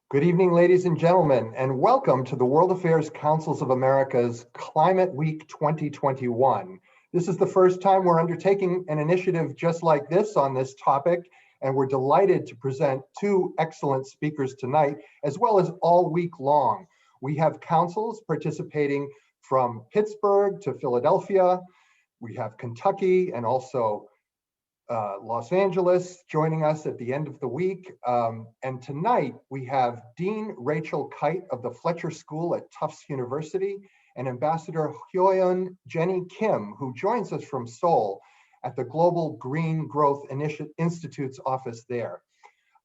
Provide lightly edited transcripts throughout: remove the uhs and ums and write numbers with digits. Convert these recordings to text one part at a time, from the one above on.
Good evening, ladies and gentlemen, and welcome to the World Affairs Councils of America's Climate Week 2021. This is the first time we're undertaking an initiative just like this on this topic, and we're delighted to present two excellent speakers tonight, as well as all week long. We have councils participating from Pittsburgh to Philadelphia. We have Kentucky and also Los Angeles joining us at the end of the week. And tonight we have Dean Rachel Kyte of the Fletcher School at Tufts University and Ambassador Hyoeun Jenny Kim, who joins us from Seoul at the Global Green Growth Institute's office there.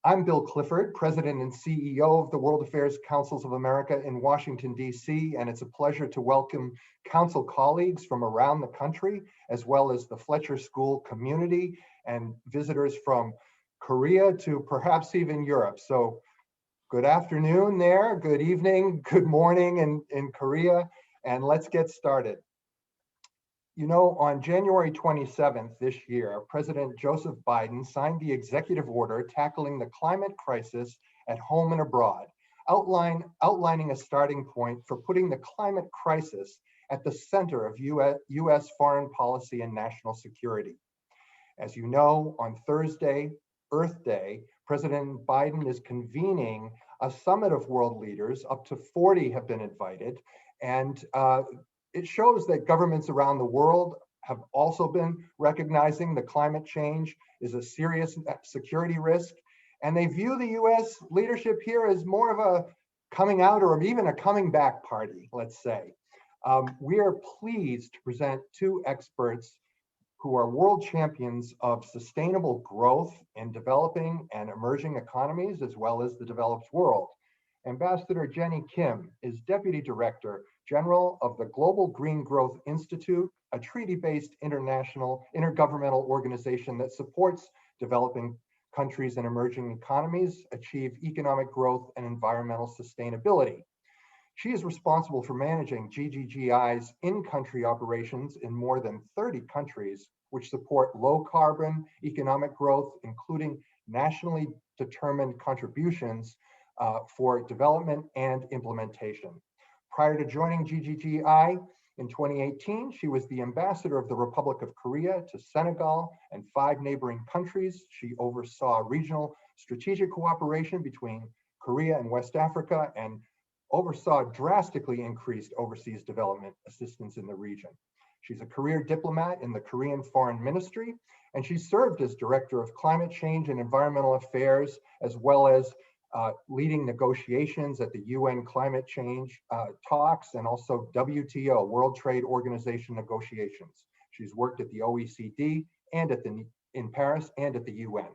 I'm Bill Clifford, President and CEO of the World Affairs Councils of America in Washington, D.C., and it's a pleasure to welcome council colleagues from around the country, as well as the Fletcher School community and visitors from Korea to perhaps even Europe. So good afternoon there, good evening, good morning in Korea, and let's get started. You know, on January 27th this year, President Joseph Biden signed the executive order tackling the climate crisis at home and abroad, outlining a starting point for putting the climate crisis at the center of U.S. foreign policy and national security. As you know, on Thursday, Earth Day, President Biden is convening a summit of world leaders. Up to 40 have been invited, and it shows that governments around the world have also been recognizing that climate change is a serious security risk, and they view the U.S. leadership here as more of a coming out or even a coming back party, let's say. We are pleased to present two experts who are world champions of sustainable growth in developing and emerging economies, as well as the developed world. Ambassador Jenny Kim is Deputy Director General of the Global Green Growth Institute, a treaty-based intergovernmental organization that supports developing countries and emerging economies achieve economic growth and environmental sustainability. She is responsible for managing GGGI's in-country operations in more than 30 countries, which support low-carbon economic growth, including nationally determined contributions for development and implementation. Prior to joining GGGI in 2018, she was the ambassador of the Republic of Korea to Senegal and 5 neighboring countries. She oversaw regional strategic cooperation between Korea and West Africa and oversaw drastically increased overseas development assistance in the region. She's a career diplomat in the Korean Foreign Ministry, and she served as Director of Climate Change and Environmental Affairs, as well as leading negotiations at the UN climate change talks and also WTO, World Trade Organization negotiations. She's worked at the OECD and in Paris and at the UN.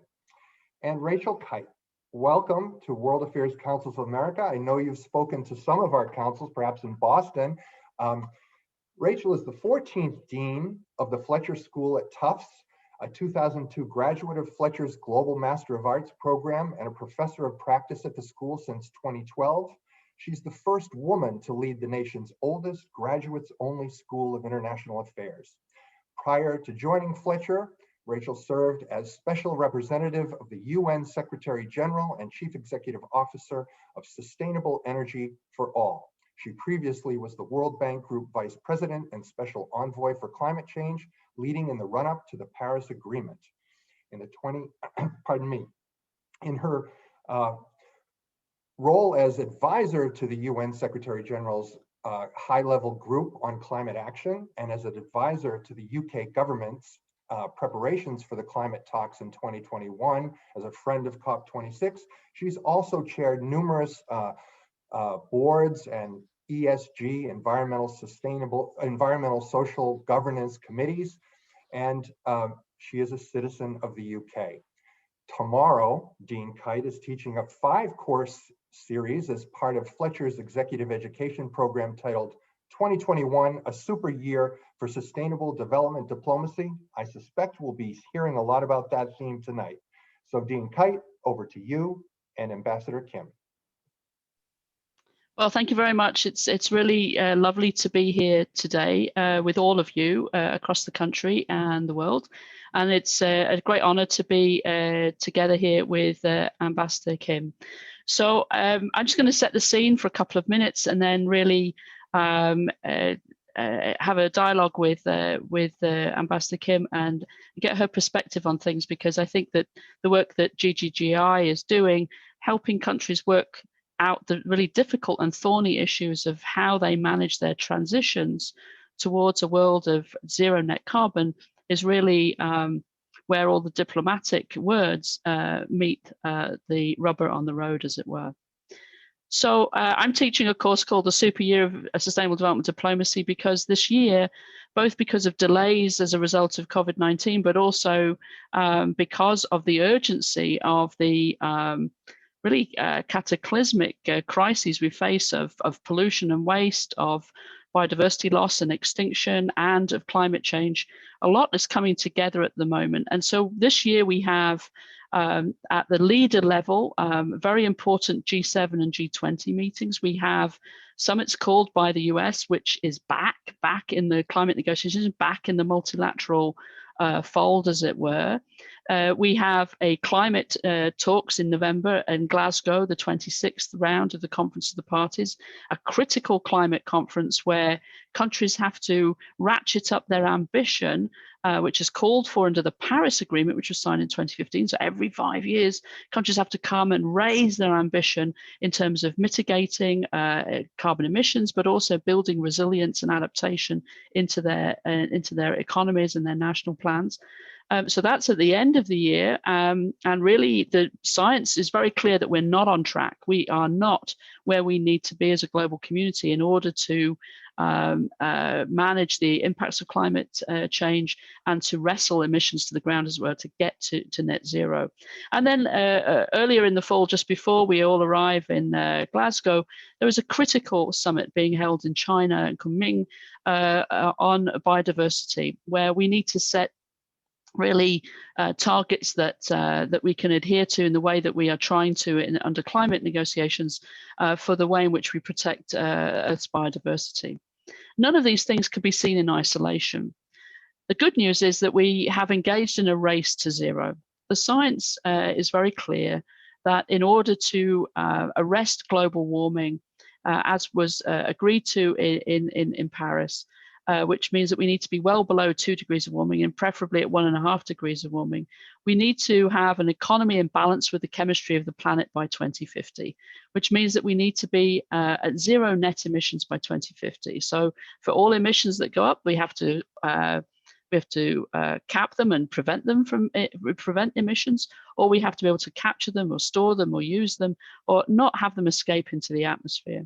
And Rachel Kyte, welcome to World Affairs Councils of America. I know you've spoken to some of our councils, perhaps in Boston. Rachel is the 14th Dean of the Fletcher School at Tufts, a 2002 graduate of Fletcher's Global Master of Arts program and a professor of practice at the school since 2012. She's the first woman to lead the nation's oldest graduates-only School of International Affairs. Prior to joining Fletcher, Rachel served as Special Representative of the UN Secretary General and Chief Executive Officer of Sustainable Energy for All. She previously was the World Bank Group Vice President and Special Envoy for Climate Change, leading in the run-up to the Paris Agreement. In her role as advisor to the UN Secretary General's high-level group on climate action and as an advisor to the UK government's preparations for the climate talks in 2021 as a friend of COP26, she's also chaired numerous boards and ESG, environmental social governance committees, and she is a citizen of the UK. Tomorrow, Dean Kyte is teaching a 5-course series as part of Fletcher's executive education program titled 2021, a super year for sustainable development diplomacy. I suspect we'll be hearing a lot about that theme tonight. So Dean Kyte, over to you and Ambassador Kim. Well, thank you very much. It's really lovely to be here today with all of you across the country and the world. And it's a great honor to be together here with Ambassador Kim. So I'm just going to set the scene for a couple of minutes and then really have a dialogue with Ambassador Kim and get her perspective on things, because I think that the work that GGGI is doing, helping countries work out the really difficult and thorny issues of how they manage their transitions towards a world of zero net carbon, is really where all the diplomatic words meet the rubber on the road, as it were. So I'm teaching a course called the Super Year of Sustainable Development Diplomacy, because this year, both because of delays as a result of COVID-19, but also because of the urgency of the really cataclysmic crises we face of pollution and waste, of biodiversity loss and extinction, and of climate change. A lot is coming together at the moment. And so this year we have, at the leader level, very important G7 and G20 meetings. We have summits called by the US, which is back in the climate negotiations, back in the multilateral fold, as it were. We have a climate talks in November in Glasgow, the 26th round of the Conference of the Parties, a critical climate conference where countries have to ratchet up their ambition, which is called for under the Paris Agreement, which was signed in 2015. So every 5 years, countries have to come and raise their ambition in terms of mitigating carbon emissions, but also building resilience and adaptation into their economies and their national plans. So that's at the end of the year, and really the science is very clear that we're not on track. We are not where we need to be as a global community in order to manage the impacts of climate change and to wrestle emissions to the ground, as well, to get to net zero. And then earlier in the fall, just before we all arrive in Glasgow, there was a critical summit being held in China, in Kunming, on biodiversity, where we need to set really targets that we can adhere to in the way that we are trying to under climate negotiations for the way in which we protect Earth's biodiversity. None of these things can be seen in isolation. The good news is that we have engaged in a race to zero. The science is very clear that in order to arrest global warming, as was agreed to in Paris, which means that we need to be well below 2 degrees of warming and preferably at 1.5 degrees of warming. We need to have an economy in balance with the chemistry of the planet by 2050, which means that we need to be at zero net emissions by 2050. So for all emissions that go up, we have to cap them and prevent emissions, or we have to be able to capture them or store them or use them, or not have them escape into the atmosphere.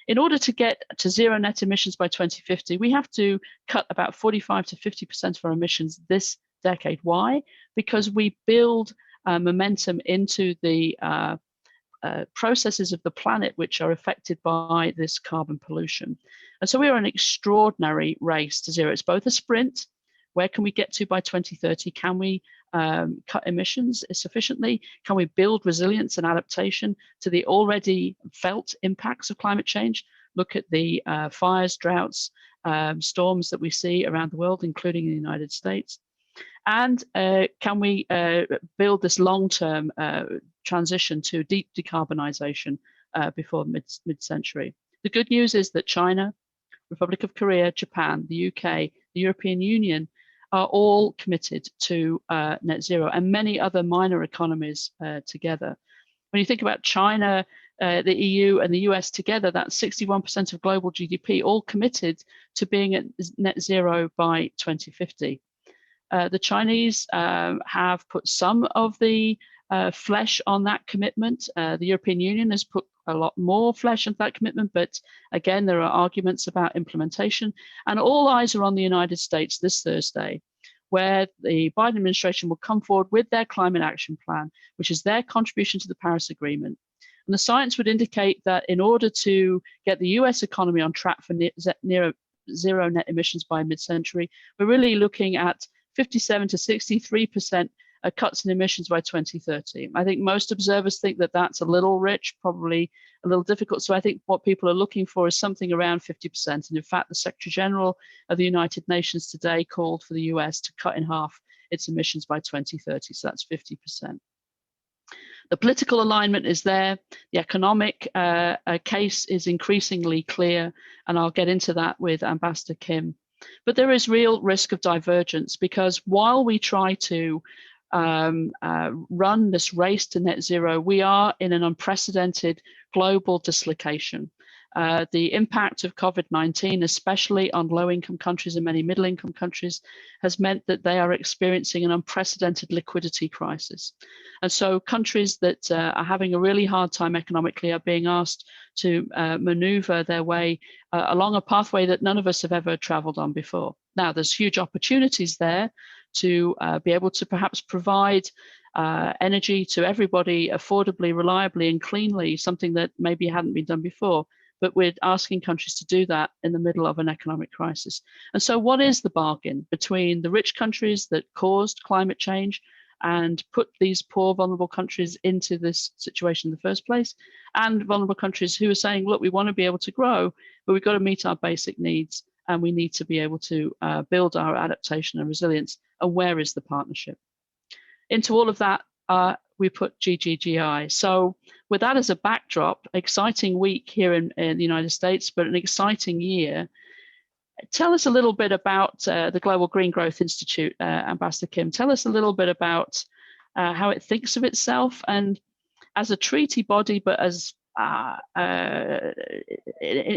In order to get to zero net emissions by 2050, we have to cut about 45 to 50% of our emissions this decade. Why? Because we build momentum into the processes of the planet which are affected by this carbon pollution. And so we are in an extraordinary race to zero. It's both a sprint. Where can we get to by 2030? Can we cut emissions sufficiently? Can we build resilience and adaptation to the already felt impacts of climate change? Look at the fires, droughts, storms that we see around the world, including in the United States. And can we build this long-term transition to deep decarbonization before mid-century? The good news is that China, Republic of Korea, Japan, the UK, the European Union are all committed to net zero, and many other minor economies together. When you think about China, the EU and the US together, that's 61% of global GDP, all committed to being at net zero by 2050. The Chinese have put some of the flesh on that commitment. The European Union has put a lot more flesh on that commitment, but again, there are arguments about implementation. And all eyes are on the United States this Thursday, where the Biden administration will come forward with their climate action plan, which is their contribution to the Paris Agreement. And the science would indicate that in order to get the US economy on track for near zero net emissions by mid-century, we're really looking at 57 to 63% cuts in emissions by 2030. I think most observers think that that's a little rich, probably a little difficult. So I think what people are looking for is something around 50%. And in fact, the Secretary General of the United Nations today called for the US to cut in half its emissions by 2030. So that's 50%. The political alignment is there. The economic case is increasingly clear, and I'll get into that with Ambassador Kim. But there is real risk of divergence, because while we try to run this race to net zero, we are in an unprecedented global dislocation. The impact of COVID-19, especially on low-income countries and many middle-income countries, has meant that they are experiencing an unprecedented liquidity crisis. And so countries that are having a really hard time economically are being asked to maneuver their way along a pathway that none of us have ever traveled on before. Now, there's huge opportunities there to be able to perhaps provide energy to everybody affordably, reliably, and cleanly, something that maybe hadn't been done before. But we're asking countries to do that in the middle of an economic crisis. And so what is the bargain between the rich countries that caused climate change and put these poor, vulnerable countries into this situation in the first place, and vulnerable countries who are saying, look, we want to be able to grow, but we've got to meet our basic needs, and we need to be able to build our adaptation and resilience. And where is the partnership? Into all of that, we put GGGI. So with that as a backdrop, exciting week here in the United States, but an exciting year. Tell us a little bit about the Global Green Growth Institute, Ambassador Kim. Tell us a little bit about how it thinks of itself, and as a treaty body, but as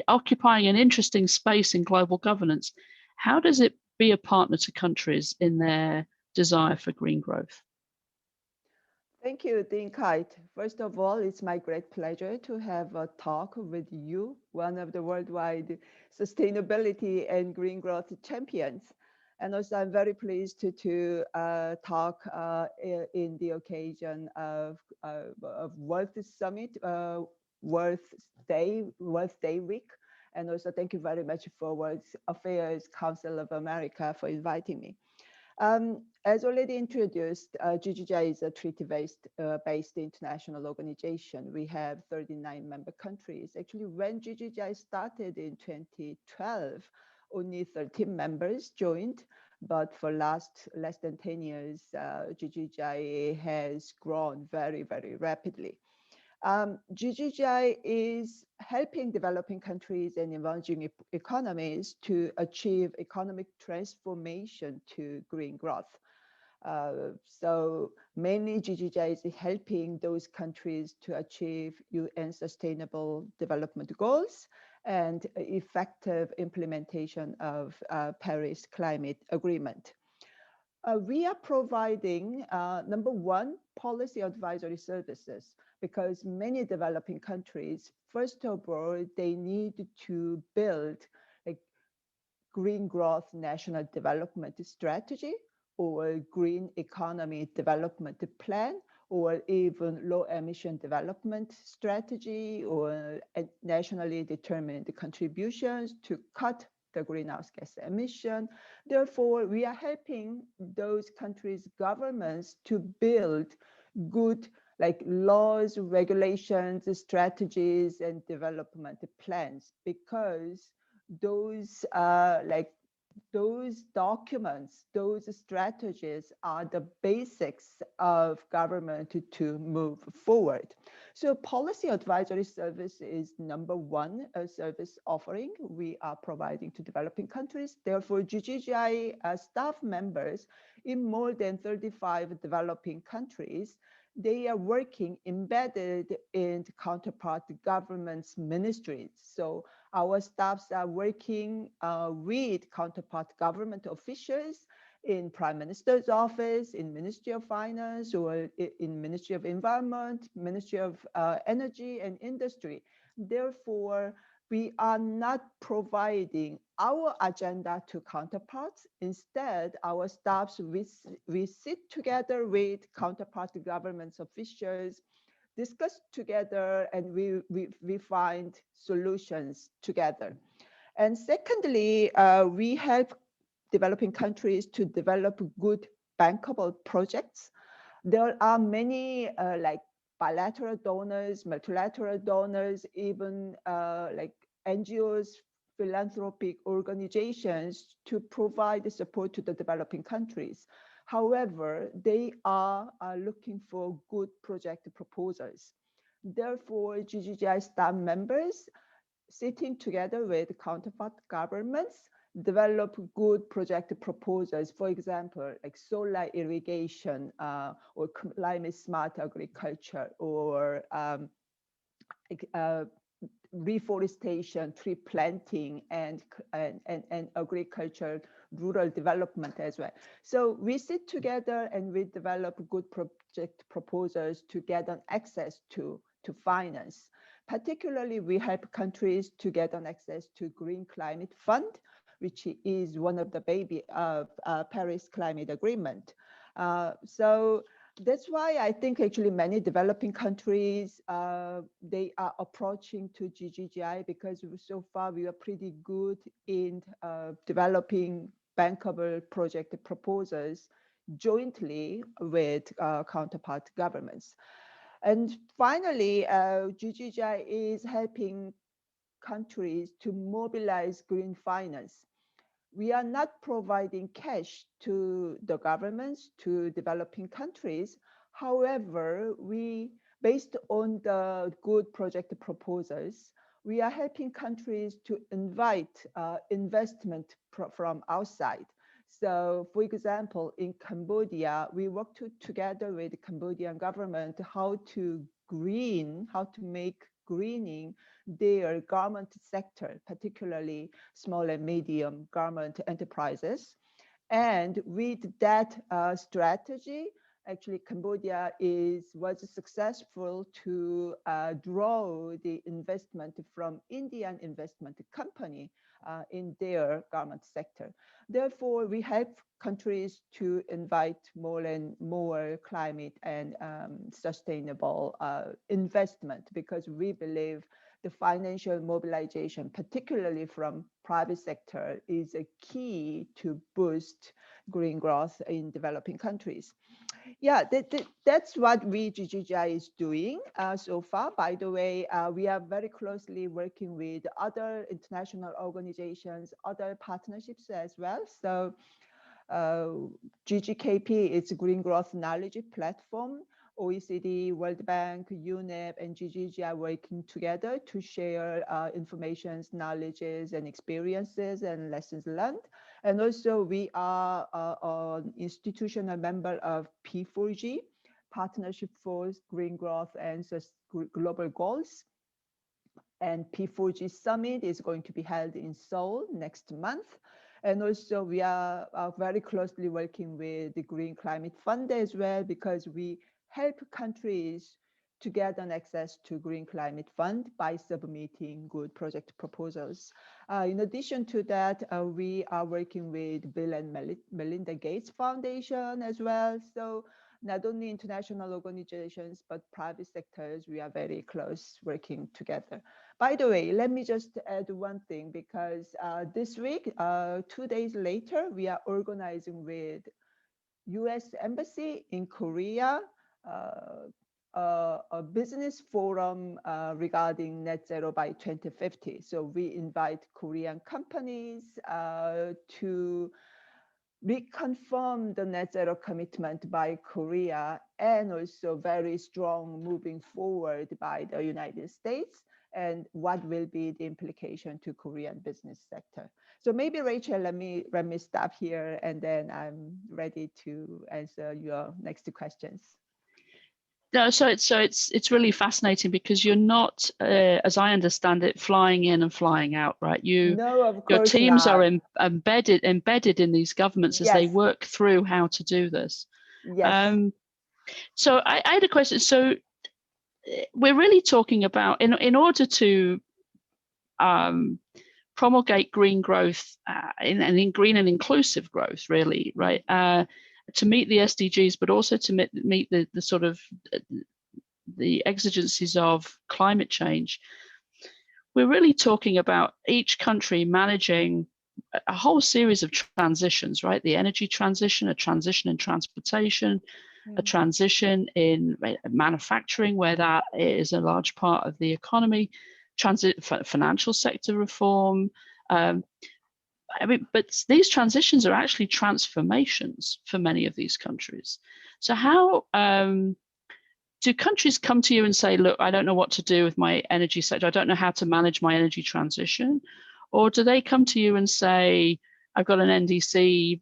occupying an interesting space in global governance. How does it be a partner to countries in their desire for green growth? Thank you, Dean Kyte. First of all, it's my great pleasure to have a talk with you, one of the worldwide sustainability and green growth champions. And also, I'm very pleased to talk in the occasion of World Summit, World Day Week. And also, thank you very much for World Affairs Council of America for inviting me. As already introduced, GGGI is a treaty-based international organization. We have 39 member countries. Actually, when GGGI started in 2012, only 13 members joined, but for less than 10 years, GGGI has grown very, very rapidly. GGGI is helping developing countries and emerging economies to achieve economic transformation to green growth. So mainly GGGI is helping those countries to achieve UN Sustainable Development Goals and effective implementation of Paris Climate Agreement. We are providing, number one, policy advisory services, because many developing countries, first of all, they need to build a green growth national development strategy or green economy development plan, or even low emission development strategy, or nationally determined contributions to cut the greenhouse gas emission. Therefore, we are helping those countries' governments to build good laws, regulations, strategies, and development plans, because those documents, those strategies are the basics of government to move forward. So policy advisory service is number one service offering we are providing to developing countries. Therefore, GGGI staff members in more than 35 developing countries, they are working embedded in counterpart governments' ministries. So our staffs are working with counterpart government officials in Prime Minister's office, in Ministry of Finance, or in Ministry of Environment, Ministry of Energy and Industry. Therefore, we are not providing our agenda to counterparts. Instead, our staffs, we sit together with counterpart government officials, discuss together, and we find solutions together. And secondly, we help developing countries to develop good bankable projects. There are many like bilateral donors, multilateral donors, even like NGOs, philanthropic organizations to provide support to the developing countries. However, they are looking for good project proposals. Therefore, GGGI staff members sitting together with counterpart governments develop good project proposals. For example, like solar irrigation or climate smart agriculture or reforestation, tree planting, and agriculture, rural development as well. So we sit together and we develop good project proposals to get on access to finance. Particularly, we help countries to get on access to Green Climate Fund, which is one of the baby of Paris Climate Agreement. So that's why I think actually many developing countries, they are approaching to GGGI because so far we are pretty good in developing bankable project proposals jointly with counterpart governments. And finally, GGGI is helping countries to mobilize green finance. We are not providing cash to the governments, to developing countries. However, based on the good project proposals, we are helping countries to invite investment from outside. So for example, in Cambodia, we worked together with the Cambodian government how to make greening their garment sector, particularly small and medium garment enterprises. And with that strategy, actually Cambodia was successful to draw the investment from Indian investment company in their garment sector. Therefore, we help countries to invite more and more climate and sustainable investment because we believe the financial mobilization, particularly from private sector, is a key to boost green growth in developing countries. Yeah, that's what GGGI is doing so far. By the way, we are very closely working with other international organizations, other partnerships as well. So GGKP is Green Growth Knowledge Platform. OECD, World Bank, UNEP, and GGGI working together to share information, knowledges, and experiences and lessons learned. And also we are an institutional member of P4G, Partnership for Green Growth and Global Goals. And P4G Summit is going to be held in Seoul next month. And also we are very closely working with the Green Climate Fund as well, because we help countries to get an access to Green Climate Fund by submitting good project proposals. In addition to that, we are working with Bill and Melinda Gates Foundation as well. So not only international organizations, but private sectors, we are very close working together. By the way, let me just add one thing, because this week, 2 days later, we are organizing with US Embassy in Korea, a business forum regarding net zero by 2050. So we invite Korean companies to reconfirm the net zero commitment by Korea, and also very strong moving forward by the United States, and what will be the implication to Korean business sector. So maybe Rachel, let me stop here, and then I'm ready to answer your next two questions. No, so it's really fascinating because you're not, as I understand it, flying in and flying out, right? No, of course your teams not. are embedded in these governments as they work through how to do this. Yes. So I had a question. So we're really talking about in order to promulgate green growth and green and inclusive growth, really, right? To meet the SDGs, but also to meet the sort of the exigencies of climate change. We're really talking about each country managing a whole series of transitions, right? The energy transition, a transition in transportation, a transition in manufacturing, where that is a large part of the economy, financial sector reform. I mean, but these transitions are actually transformations for many of these countries. So how do countries come to you and say, look, I don't know what to do with my energy sector, I don't know how to manage my energy transition? Or do they come to you and say, I've got an NDC,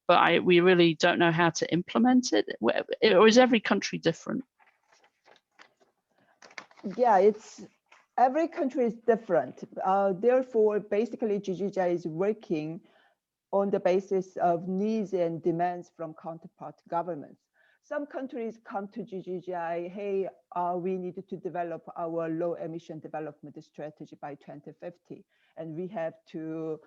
but we really don't know how to implement it? Or is every country different? Yeah, every country is different. Therefore, basically, GGGI is working on the basis of needs and demands from counterpart governments. Some countries come to GGGI, hey, we need to develop our low emission development strategy by 2050. And we have to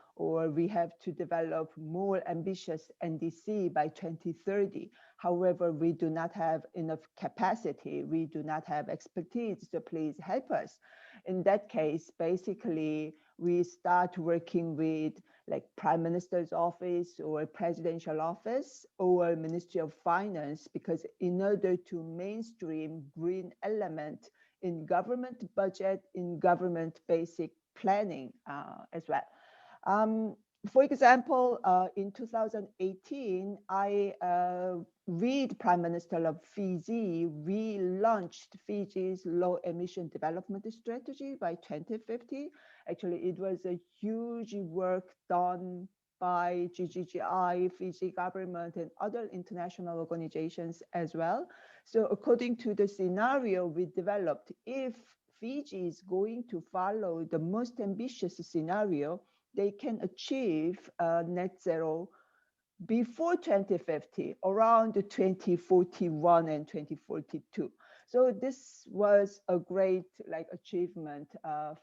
develop more ambitious NDC by 2030. However, we do not have enough capacity. We do not have expertise, so please help us. In that case, basically, we start working with like Prime Minister's office or presidential office or Ministry of Finance, because in order to mainstream green element in government budget, in government basic planning as well. For example, in 2018, with Prime Minister of Fiji, we launched Fiji's low emission development strategy by 2050. Actually, it was a huge work done by GGGI, Fiji government, and other international organizations as well. So according to the scenario we developed, if Fiji is going to follow the most ambitious scenario, they can achieve net zero before 2050, around 2041 and 2042. So this was a great achievement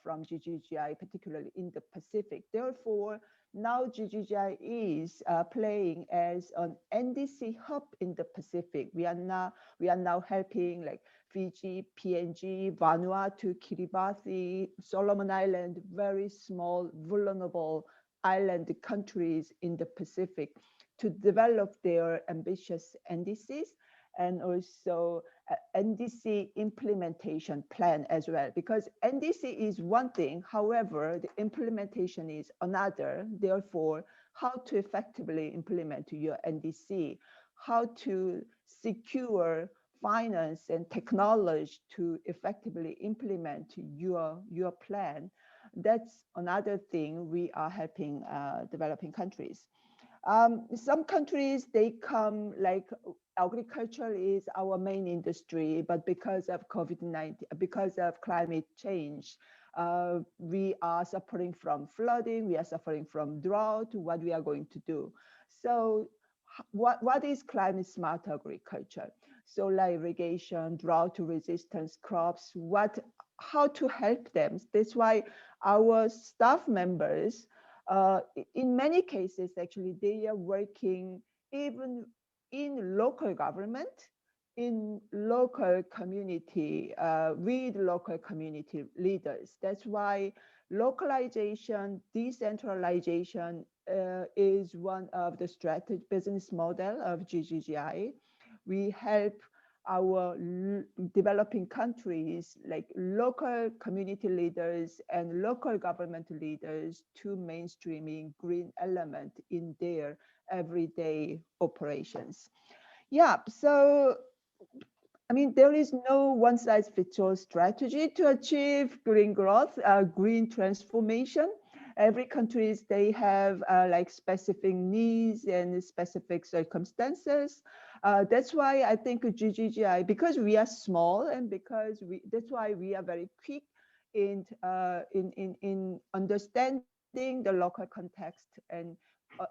from GGGI, particularly in the Pacific. Therefore, now GGGI is playing as an NDC hub in the Pacific. We are now helping Fiji, PNG, Vanuatu, Kiribati, Solomon Island, very small, vulnerable island countries in the Pacific to develop their ambitious NDCs and also NDC implementation plan as well. Because NDC is one thing, however, the implementation is another. Therefore, how to effectively implement your NDC, how to secure finance and technology to effectively implement your plan. That's another thing we are helping developing countries. Some countries, they come agriculture is our main industry, but because of COVID-19, because of climate change, we are suffering from flooding, we are suffering from drought, what we are going to do. So what is climate smart agriculture? Solar irrigation, drought resistance crops, how to help them. That's why our staff members, in many cases, actually, they are working even in local government, in local community, with local community leaders. That's why localization, decentralization is one of the strategic business model of GGGI. We help our developing countries, like local community leaders and local government leaders, to mainstreaming green element in their everyday operations. Yeah, so I mean, there is no one size fits all strategy to achieve green growth, green transformation. Every countries, they have specific needs and specific circumstances. That's why I think GGGI, because we are small and because that's why we are very quick in understanding the local context and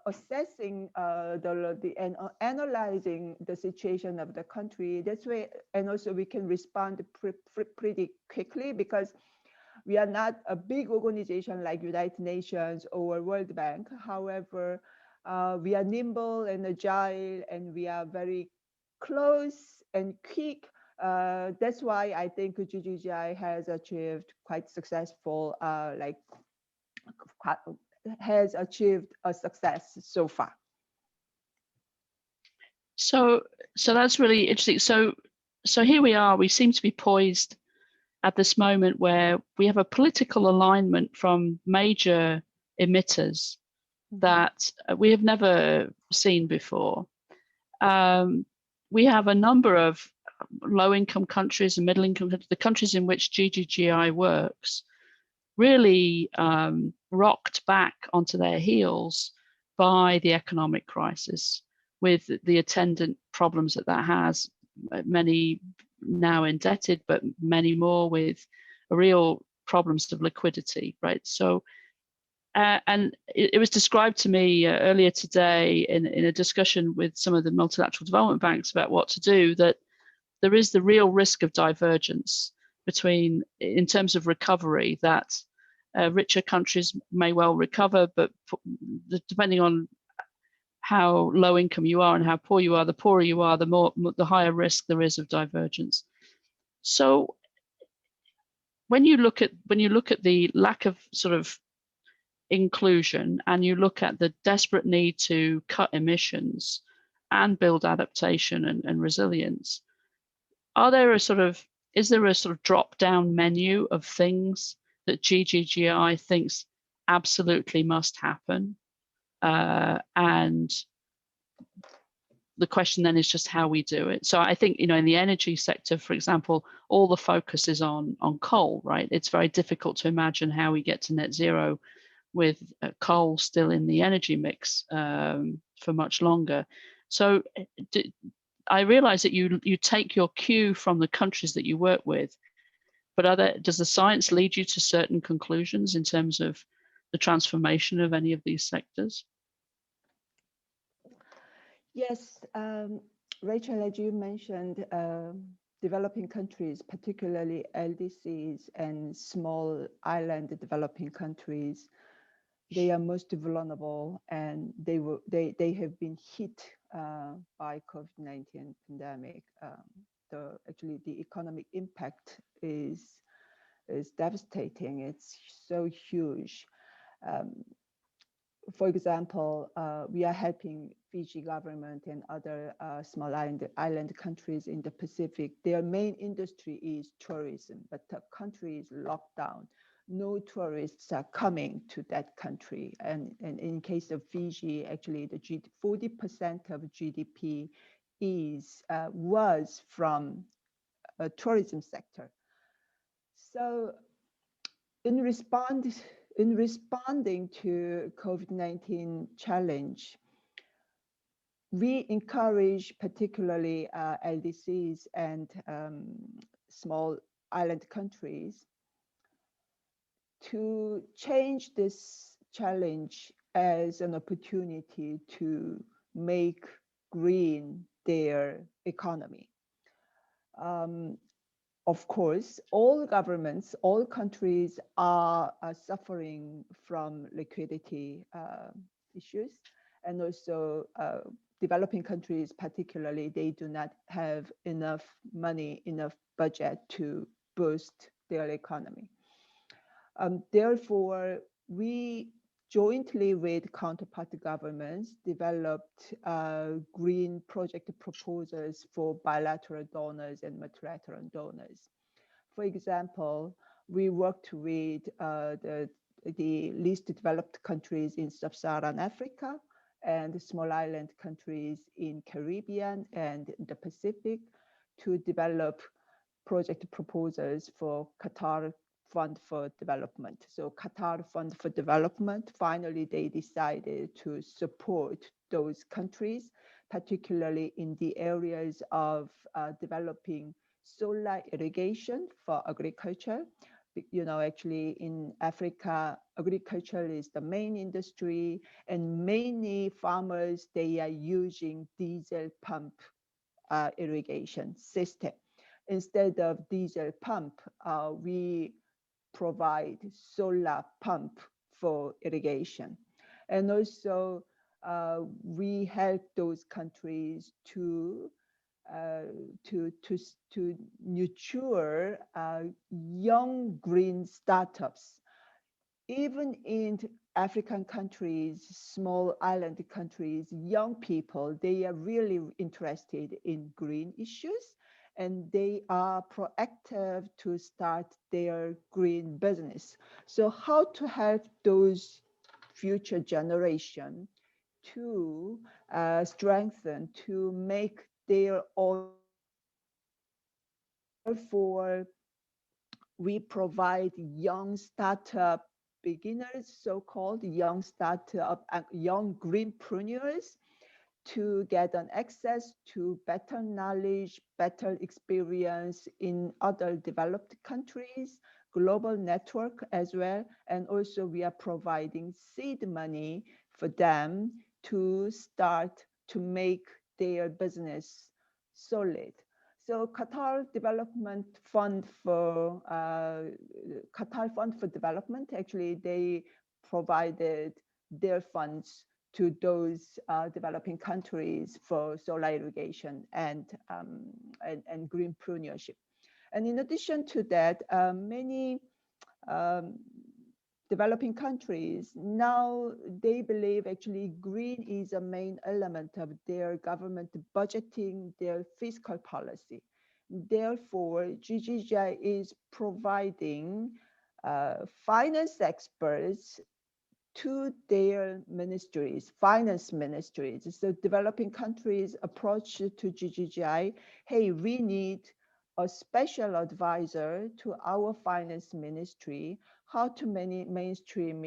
assessing and analyzing the situation of the country. That's why, and also we can respond pretty quickly, because we are not a big organization like United Nations or World Bank. However, we are nimble and agile, and we are very close and quick. That's why I think GGGI has achieved quite successful, has achieved a success so far. So that's really interesting. So here we are. We seem to be poised at this moment where we have a political alignment from major emitters that we have never seen before. We have a number of low-income countries and middle-income countries, the countries in which GGGI works, really rocked back onto their heels by the economic crisis, with the attendant problems that has, many now indebted, but many more with real problems of liquidity, right? So, and it was described to me earlier today in a discussion with some of the multilateral development banks about what to do, that there is the real risk of divergence between, in terms of recovery, that richer countries may well recover, but depending on how low income you are and how poor you are, the poorer you are, the higher risk there is of divergence. So when you look at the lack of sort of inclusion, and you look at the desperate need to cut emissions and build adaptation and resilience, is there a sort of drop down menu of things that GGGI thinks absolutely must happen? And the question then is just how we do it. So I think, in the energy sector, for example, all the focus is on coal, right? It's very difficult to imagine how we get to net zero with coal still in the energy mix for much longer. So I realize that you take your cue from the countries that you work with, but does the science lead you to certain conclusions in terms of the transformation of any of these sectors? Yes, Rachel, as you mentioned, developing countries, particularly LDCs and small island developing countries, they are most vulnerable, and they have been hit by COVID-19 pandemic. Actually the economic impact is devastating. It's so huge. For example, we are helping Fiji government and other small island countries in the Pacific. Their main industry is tourism, but the country is locked down. No tourists are coming to that country. And in case of Fiji, actually the 40% of GDP was from a tourism sector. So in responding to COVID-19 challenge, we encourage particularly LDCs and small island countries to change this challenge as an opportunity to make green their economy. Of course, all governments, all countries are suffering from liquidity issues, and also developing countries particularly, they do not have enough money, enough budget to boost their economy. Therefore, we jointly with counterpart governments developed green project proposals for bilateral donors and multilateral donors. For example, we worked with the least developed countries in sub-Saharan Africa and small island countries in Caribbean and the Pacific to develop project proposals for Qatar Fund for Development. So Qatar Fund for Development, finally they decided to support those countries, particularly in the areas of developing solar irrigation for agriculture. Actually in Africa, agriculture is the main industry, and many farmers, they are using diesel pump irrigation system. Instead of diesel pump, we provide solar pump for irrigation. And also we help those countries to nurture young green startups even in African countries, small island countries, young people, they are really interested in green issues, and they are proactive to start their green business. So how to help those future generation to strengthen, to make their own. Therefore, we provide young startup beginners, so-called young startup, young greenpreneurs, to get an access to better knowledge, better experience in other developed countries, global network as well. And also we are providing seed money for them to start to make their business solid. So Qatar Development Fund for Qatar Fund for Development, actually they provided their funds to those developing countries for solar irrigation and greenpreneurship. And in addition to that, many developing countries now, they believe actually green is a main element of their government budgeting, their fiscal policy. Therefore, GGGI is providing finance experts to their ministries, finance ministries. So developing countries approach to GGGI, hey, we need a special advisor to our finance ministry, how to mainstream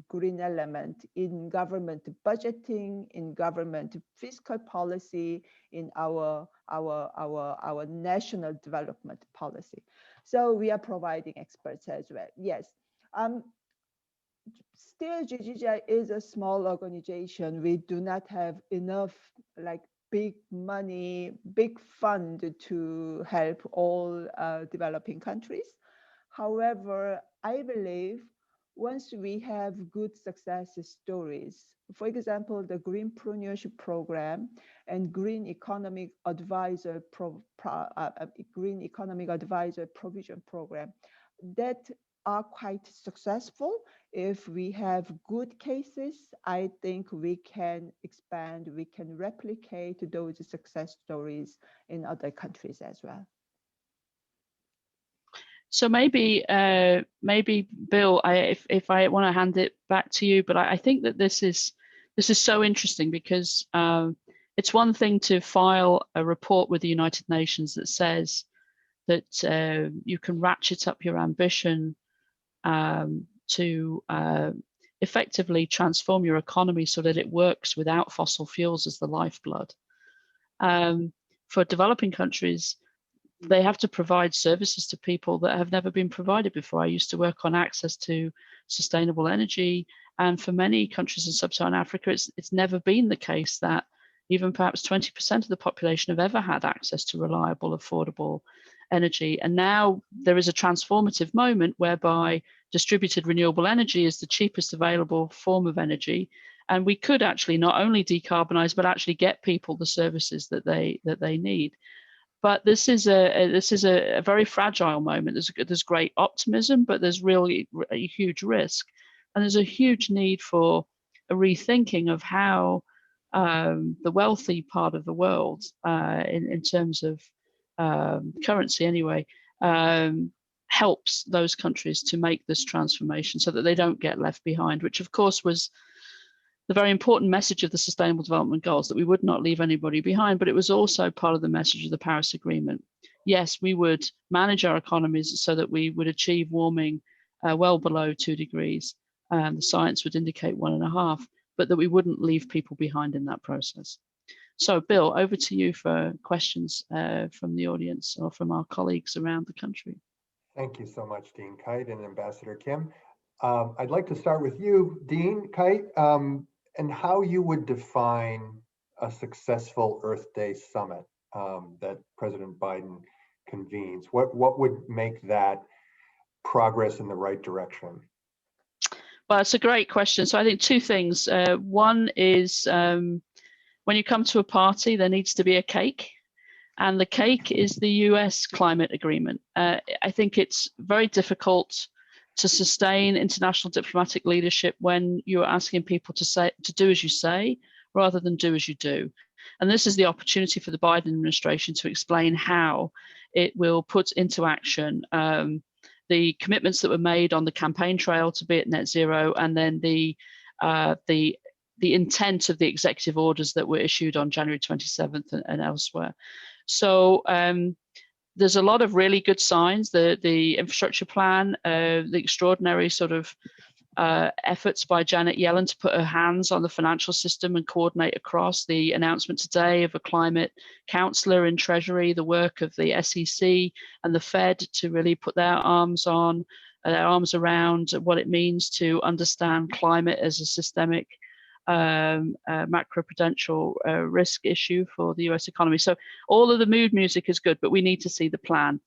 green element in government budgeting, in government fiscal policy, in our national development policy. So we are providing experts as well. Yes. Still, GGGI is a small organization. We do not have enough big money, big fund to help all developing countries. However, I believe once we have good success stories, for example, the Greenpreneurship Program and Green Economic Advisor Provision Program, that are quite successful. If we have good cases, I think we can expand, we can replicate those success stories in other countries as well. So maybe Bill, if I want to hand it back to you, but I think that this is so interesting because it's one thing to file a report with the United Nations that says that you can ratchet up your ambition to effectively transform your economy so that it works without fossil fuels as the lifeblood. For developing countries, they have to provide services to people that have never been provided before. I used to work on access to sustainable energy, and for many countries in sub-Saharan Africa, it's never been the case that even perhaps 20% of the population have ever had access to reliable, affordable energy. And now there is a transformative moment whereby distributed renewable energy is the cheapest available form of energy, and we could actually not only decarbonize but actually get people the services that they need. But this is a very fragile moment. There's great optimism, but there's really a huge risk, and there's a huge need for a rethinking of how the wealthy part of the world, in terms of currency anyway, helps those countries to make this transformation so that they don't get left behind, which of course was the very important message of the Sustainable Development Goals, that we would not leave anybody behind, but it was also part of the message of the Paris Agreement. Yes, we would manage our economies so that we would achieve warming well below 2 degrees, and the science would indicate 1.5, but that we wouldn't leave people behind in that process. So Bill, over to you for questions from the audience or from our colleagues around the country. Thank you so much, Dean Kyte and Ambassador Kim. I'd like to start with you, Dean Kyte, and how you would define a successful Earth Day summit that President Biden convenes. What would make that progress in the right direction? Well, it's a great question. So I think two things. One is when you come to a party, there needs to be a cake. And the cake is the US climate agreement. I think it's very difficult to sustain international diplomatic leadership when you're asking people to do as you say rather than do as you do. And this is the opportunity for the Biden administration to explain how it will put into action the commitments that were made on the campaign trail to be at net zero, and then the intent of the executive orders that were issued on January 27th and elsewhere. So there's a lot of really good signs. The infrastructure plan, the extraordinary sort of efforts by Janet Yellen to put her hands on the financial system and coordinate across, the announcement today of a climate counselor in Treasury, the work of the SEC and the Fed to really put their arms around what it means to understand climate as a systemic macroprudential risk issue for the US economy. So all of the mood music is good, but we need to see the plan.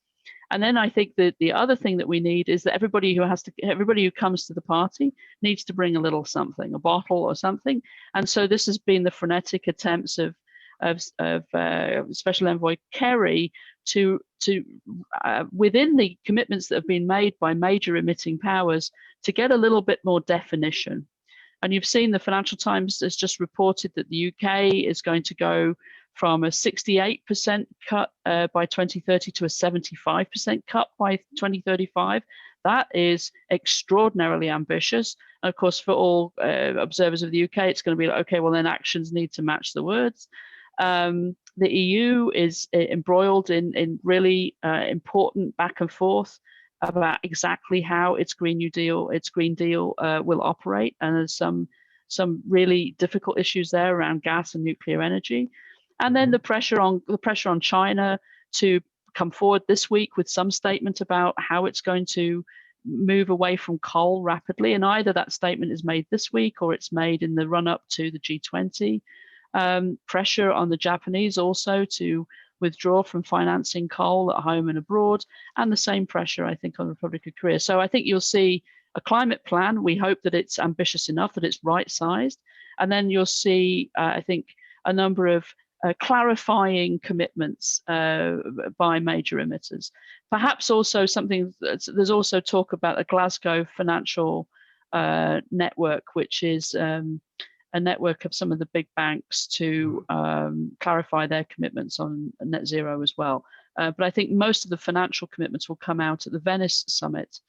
And then I think that the other thing that we need is that everybody who comes to the party needs to bring a little something, a bottle or something. And so this has been the frenetic attempts of Special Envoy Kerry to within the commitments that have been made by major emitting powers to get a little bit more definition. And you've seen the Financial Times has just reported that the UK is going to go from a 68% cut by 2030 to a 75% cut by 2035. That is extraordinarily ambitious. And of course, for all observers of the UK, it's going to be like, okay, well then actions need to match the words. The EU is embroiled in really important back and forth about exactly how its Green Deal will operate. And there's some really difficult issues there around gas and nuclear energy. And then the pressure on China to come forward this week with some statement about how it's going to move away from coal rapidly. And either that statement is made this week or it's made in the run up to the G20. Pressure on the Japanese also to withdraw from financing coal at home and abroad, and the same pressure, I think, on the Republic of Korea. So I think you'll see a climate plan. We hope that it's ambitious enough, that it's right-sized. And then you'll see, I think, a number of clarifying commitments by major emitters. Perhaps also there's also talk about a Glasgow financial network, which is a network of some of the big banks to clarify their commitments on net zero as well. But I think most of the financial commitments will come out at the Venice Summit,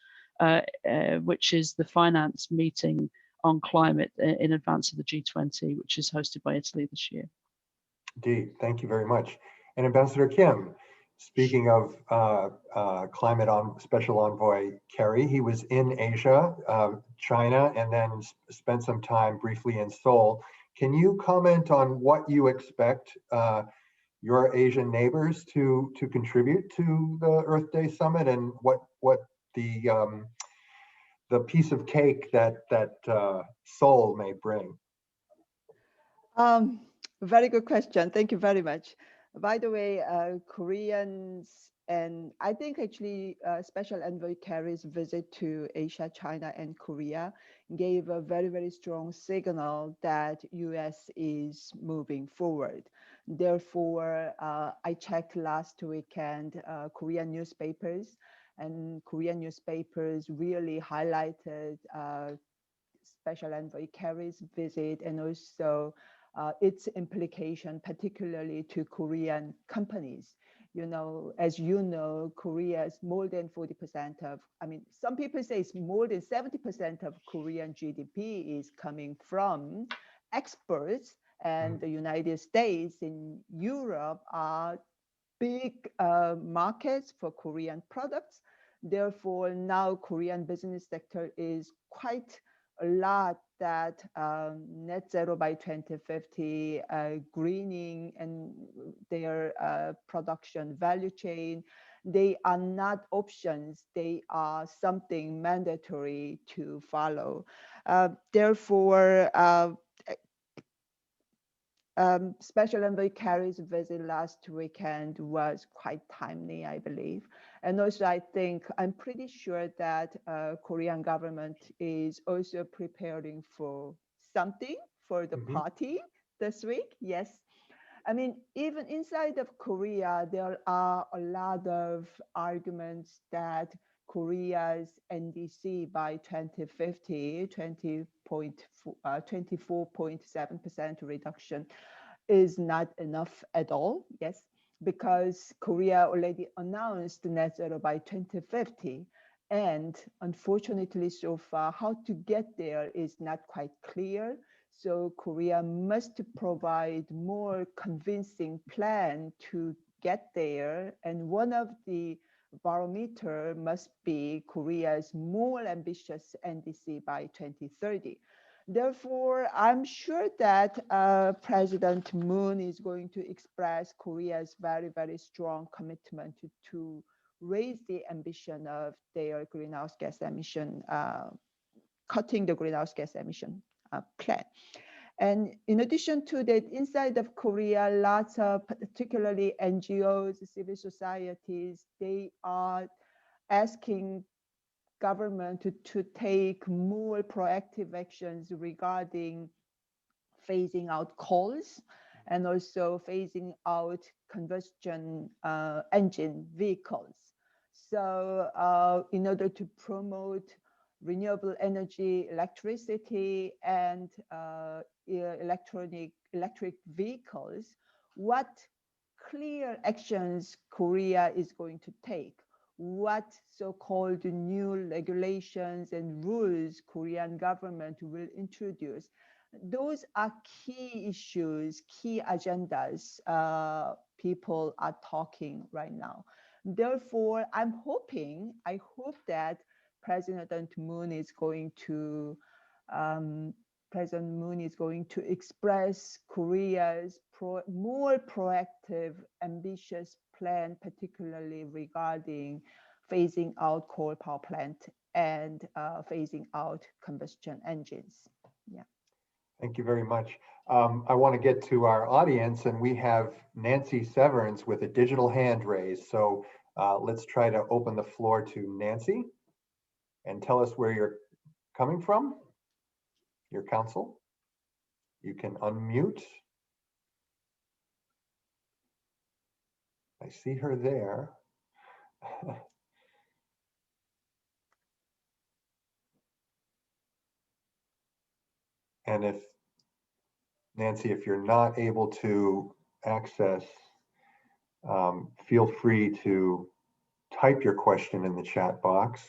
which is the finance meeting on climate in advance of the G20, which is hosted by Italy this year. Indeed, thank you very much. And Ambassador Kim, speaking of climate Special Envoy Kerry, he was in Asia, China, and then spent some time briefly in Seoul. Can you comment on what you expect your Asian neighbors to contribute to the Earth Day Summit, and what the piece of cake that Seoul may bring? Very good question. Thank you very much. By the way, Koreans, and I think actually Special Envoy Kerry's visit to Asia, China, and Korea gave a very, very strong signal that US is moving forward. Therefore, I checked last weekend Korean newspapers, and Korean newspapers really highlighted Special Envoy Kerry's visit and also its implication, particularly to Korean companies. You know, as you know, Korea is more than 40% of, I mean, some people say it's more than 70% of Korean GDP is coming from exports, and the United States and Europe are big markets for Korean products. Therefore, now Korean business sector is quite a lot that net zero by 2050, greening and their production value chain, they are not options, they are something mandatory to follow. Therefore, Special Envoy Kerry's visit last weekend was quite timely, I believe. And also, I'm pretty sure that Korean government is also preparing for something for the party this week. Yes. I mean, even inside of Korea, there are a lot of arguments that Korea's NDC by 2050, 24.7% reduction is not enough at all. Yes, because Korea already announced net zero by 2050. And unfortunately, so far, how to get there is not quite clear. So Korea must provide more convincing plan to get there. And one of the barometer must be Korea's more ambitious NDC by 2030. Therefore, I'm sure that President Moon is going to express Korea's very, very strong commitment to raise the ambition of their greenhouse gas emission, cutting the greenhouse gas emission plan. And in addition to that, inside of Korea, lots of particularly NGOs, civil societies, they are asking government to take more proactive actions regarding phasing out coals and also phasing out combustion engine vehicles. So in order to promote renewable energy, electricity, and electric vehicles, what clear actions Korea is going to take? What so-called new regulations and rules Korean government will introduce? Those are key issues, key agendas people are talking right now. Therefore, I hope that President Moon is going to express Korea's more proactive, ambitious plan, particularly regarding phasing out coal power plant and phasing out combustion engines. Yeah. Thank you very much. I want to get to our audience, and we have Nancy Severance with a digital hand raised. So let's try to open the floor to Nancy and tell us where you're coming from, your council. You can unmute. I see her there. And if, Nancy, if you're not able to access, feel free to type your question in the chat box.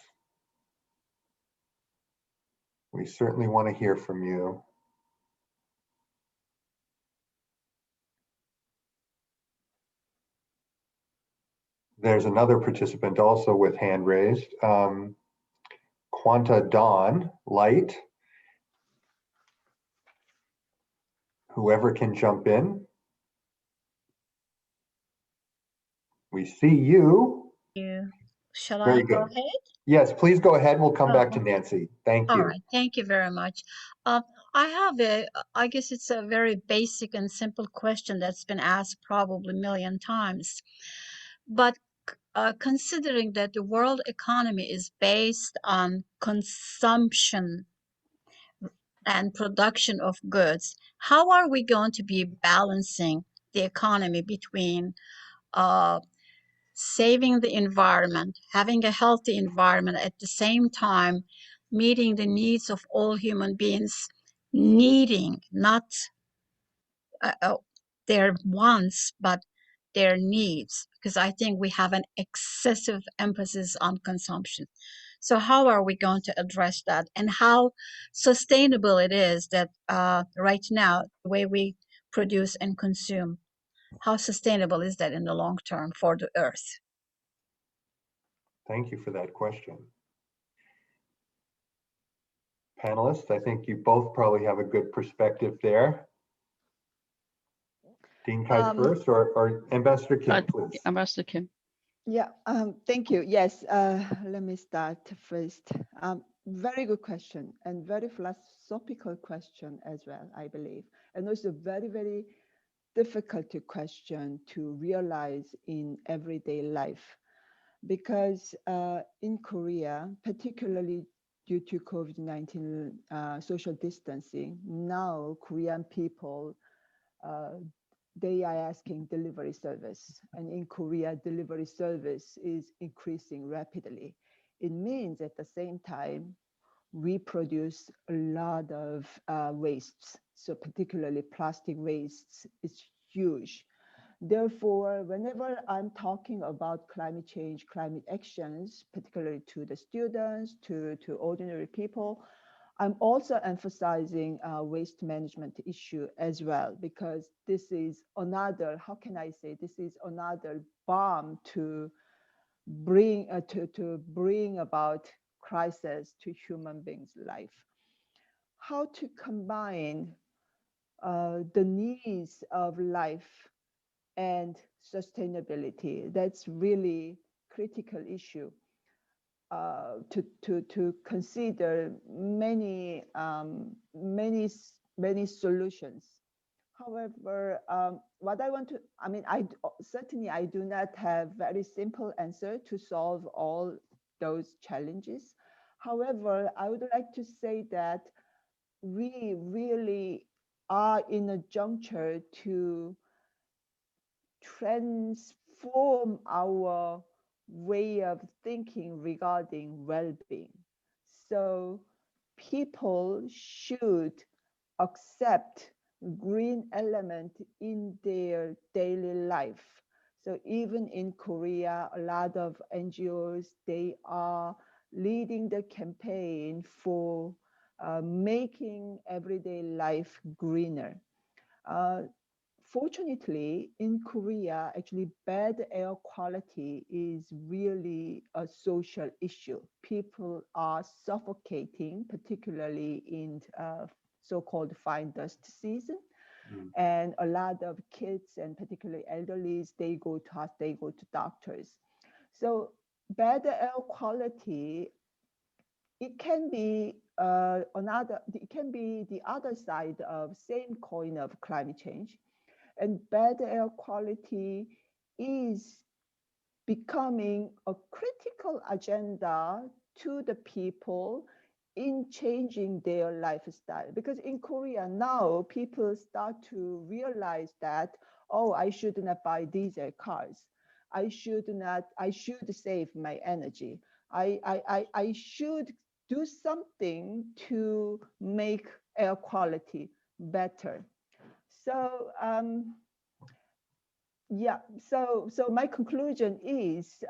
We certainly want to hear from you. There's another participant also with hand raised. Quanta Dawn Light. Whoever can jump in. We see you. Shall Very I good. go ahead? Yes, please go ahead. We'll come back to Nancy. Thank you. All right, thank you very much. I guess it's a very basic and simple question that's been asked probably a million times. But considering that the world economy is based on consumption and production of goods, how are we going to be balancing the economy between saving the environment, having a healthy environment, at the same time meeting the needs of all human beings, needing not their wants, but their needs, because I think we have an excessive emphasis on consumption. So how are we going to address that, and how sustainable it is that right now, the way we produce and consume, how sustainable is that in the long term for the earth? Thank you for that question. Panelists, I think you both probably have a good perspective there. Dean Kyte first, or Ambassador Kim, please. Ambassador Kim. Yeah, thank you. Yes, let me start first. Very good question, and very philosophical question as well, I believe. And also very, very difficult question to realize in everyday life. Because in Korea, particularly due to COVID-19 social distancing, now Korean people, they are asking delivery service. And in Korea, delivery service is increasing rapidly. it means at the same time, we produce a lot of wastes. So particularly plastic wastes is huge. Therefore, whenever I'm talking about climate change, climate actions, particularly to the students, to ordinary people, I'm also emphasizing waste management issue as well, because this is another, how can I say, this is another bomb to bring about crisis to human beings' life. How to combine the needs of life and sustainability? That's really critical issue to consider many solutions. However, what I want to, I mean, certainly I do not have very simple answer to solve all those challenges. However, I would like to say that we really are in a juncture to transform our way of thinking regarding well-being. So people should accept green element in their daily life. So even in Korea, a lot of NGOs, they are leading the campaign for making everyday life greener. Fortunately, in Korea, actually bad air quality is really a social issue. People are suffocating, particularly in so-called fine dust season. And a lot of kids and particularly elderlies, they go to doctors. So bad air quality, it can be the other side of same coin of climate change. And bad air quality is becoming a critical agenda to the people in changing their lifestyle. Because in Korea now, people start to realize that, oh, I should not buy diesel cars. I should save my energy. I should do something to make air quality better. So yeah, so my conclusion is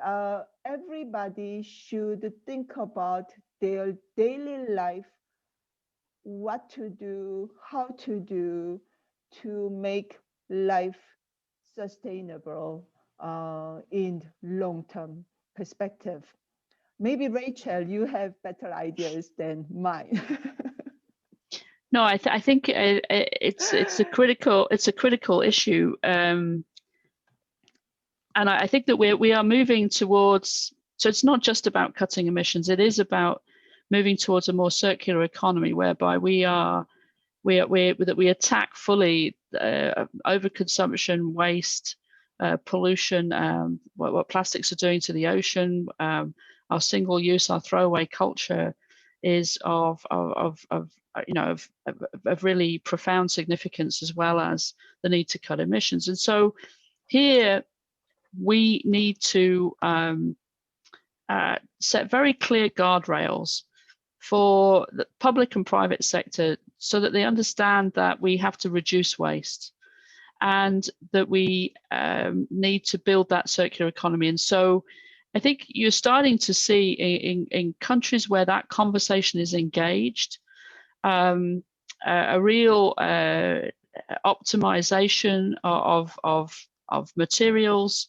everybody should think about their daily life, what to do, how to do to make life sustainable in long-term perspective. Maybe Rachel, you have better ideas than mine. No, I think it's a critical issue, and I think that we are moving towards. So it's not just about cutting emissions; it is about moving towards a more circular economy, whereby we attack fully overconsumption, waste, pollution, what plastics are doing to the ocean, our single use, our throwaway culture is of really profound significance, as well as the need to cut emissions. And so here we need to set very clear guardrails for the public and private sector, so that they understand that we have to reduce waste and that we need to build that circular economy. And so I think you're starting to see in countries where that conversation is engaged, a real optimization of materials.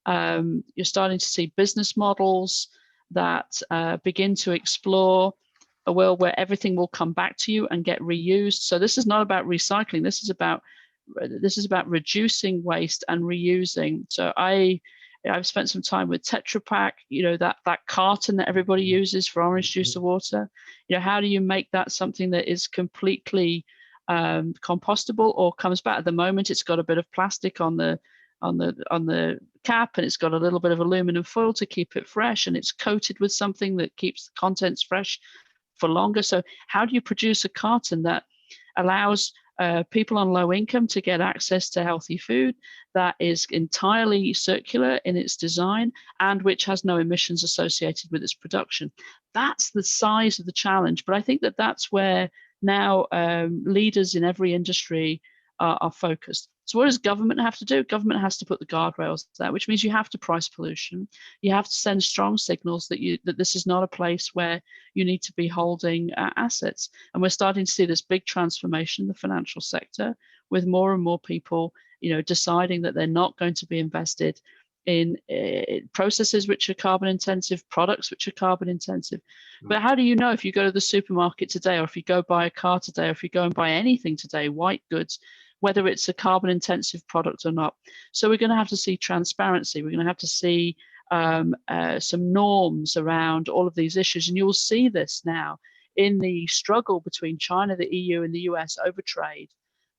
You're starting to see business models that begin to explore a world where everything will come back to you and get reused. So this is not about recycling. This is about reducing waste and reusing. So I've spent some time with Tetra Pak, that carton that everybody uses for orange juice or water. How do you make that something that is completely compostable or comes back? At the moment, it's got a bit of plastic on the cap, and it's got a little bit of aluminum foil to keep it fresh, and it's coated with something that keeps the contents fresh for longer. So how do you produce a carton that allows people on low income to get access to healthy food that is entirely circular in its design and which has no emissions associated with its production. That's the size of the challenge. But I think that that's where now leaders in every industry are focused. So what does government have to do? Government has to put the guardrails there, which means you have to price pollution. You have to send strong signals that this is not a place where you need to be holding assets. And we're starting to see this big transformation in the financial sector with more and more people, deciding that they're not going to be invested in processes which are carbon intensive, products which are carbon intensive. But how do you know if you go to the supermarket today, or if you go buy a car today, or if you go and buy anything today, white goods, whether it's a carbon intensive product or not? So we're going to have to see transparency. We're going to have to see some norms around all of these issues. And you'll see this now in the struggle between China, the EU, and the US over trade,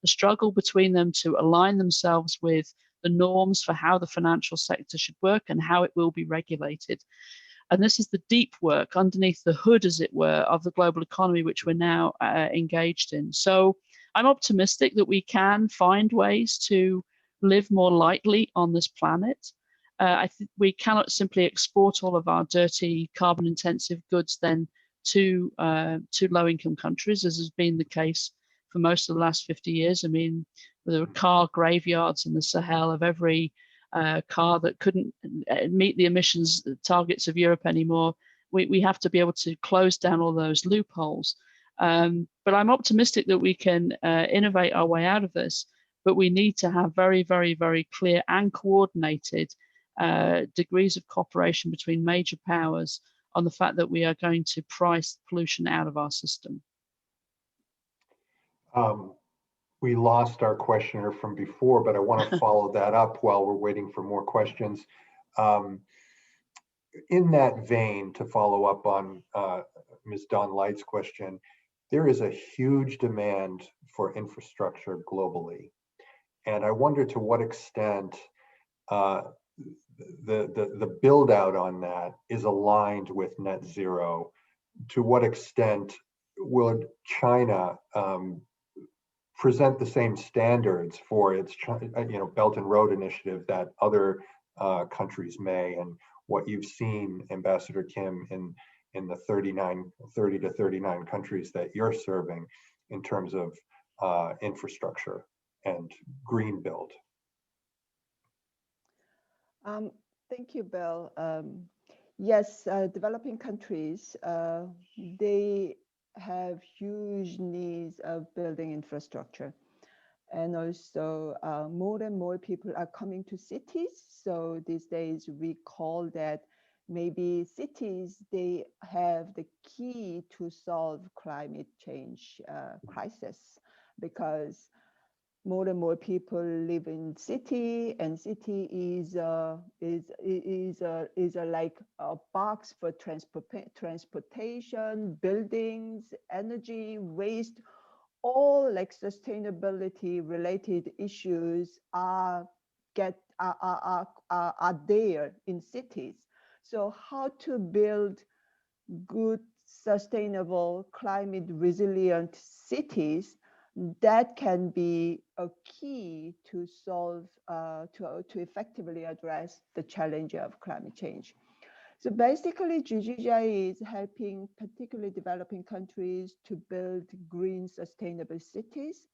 the struggle between them to align themselves with the norms for how the financial sector should work and how it will be regulated. And this is the deep work underneath the hood, as it were, of the global economy, which we're now engaged in. So I'm optimistic that we can find ways to live more lightly on this planet. I think we cannot simply export all of our dirty carbon-intensive goods then to low-income countries, as has been the case for most of the last 50 years. I mean, there are car graveyards in the Sahel of every car that couldn't meet the emissions targets of Europe anymore. We have to be able to close down all those loopholes. But I'm optimistic that we can innovate our way out of this, but we need to have very, very, very clear and coordinated degrees of cooperation between major powers on the fact that we are going to price pollution out of our system. We lost our questioner from before, but I want to follow that up while we're waiting for more questions. In that vein, to follow up on Ms. Dawn Light's question, there is a huge demand for infrastructure globally. And I wonder to what extent the build out on that is aligned with net zero. To what extent would China present the same standards for its Belt and Road Initiative that other countries may, and what you've seen, Ambassador Kim, in the 30 to 39 countries that you're serving in terms of infrastructure and green build? Thank you, Bill. Yes, developing countries, they have huge needs of building infrastructure. And also more and more people are coming to cities. So these days we call that maybe cities, they have the key to solve climate change crisis, because more and more people live in city, and city is like a box for transportation, buildings, energy, waste. All like sustainability related issues are there in cities. So how to build good, sustainable, climate resilient cities, that can be a key to solve, to effectively address the challenge of climate change. So basically, GGGI is helping particularly developing countries to build green, sustainable cities.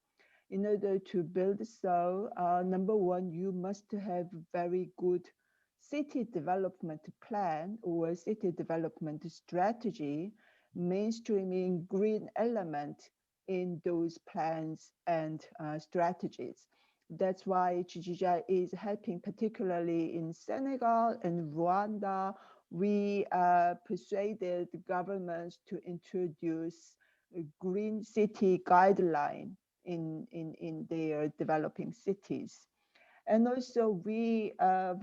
In order to build so, number one, you must have very good city development plan or city development strategy, mainstreaming green element in those plans and strategies. That's why GGGI is helping, particularly in Senegal and Rwanda. We persuaded governments to introduce a green city guideline in their developing cities. And also we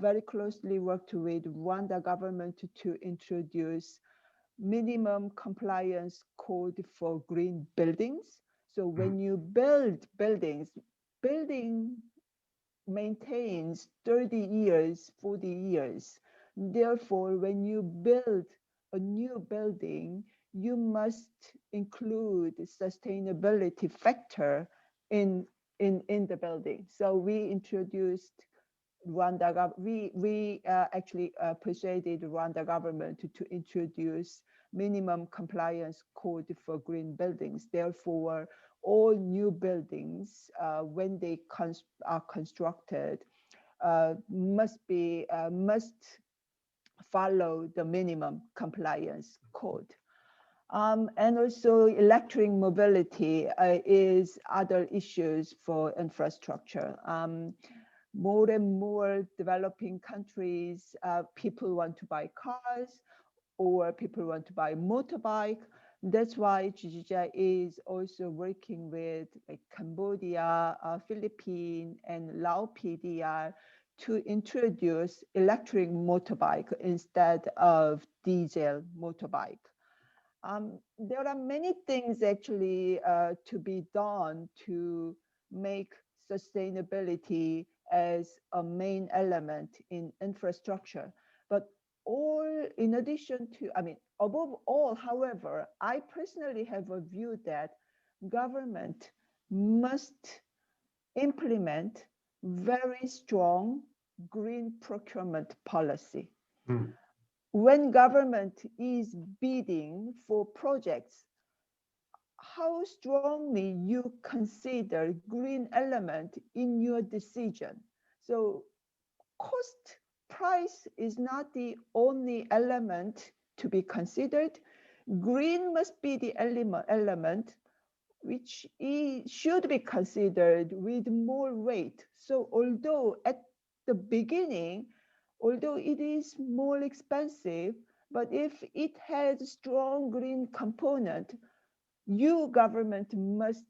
very closely worked with Rwanda government to introduce minimum compliance code for green buildings. So when you build buildings, building maintains 30 years, 40 years. Therefore, when you build a new building, you must include sustainability factor in the building. So we introduced Rwanda. We actually persuaded Rwanda government to introduce minimum compliance code for green buildings. Therefore, all new buildings, when they are constructed, must follow the minimum compliance code. And also electric mobility is other issues for infrastructure. More and more developing countries, people want to buy cars or people want to buy motorbike. That's why GGGI is also working with like Cambodia, Philippines, and Laos PDR to introduce electric motorbike instead of diesel motorbike. There are many things actually to be done to make sustainability as a main element in infrastructure. But all in addition to, above all, however, I personally have a view that government must implement very strong green procurement policy. When government is bidding for projects, how strongly you consider green element in your decision. So cost price is not the only element to be considered. Green must be the element which should be considered with more weight. So although at the beginning, although it is more expensive, but if it has strong green component, you government must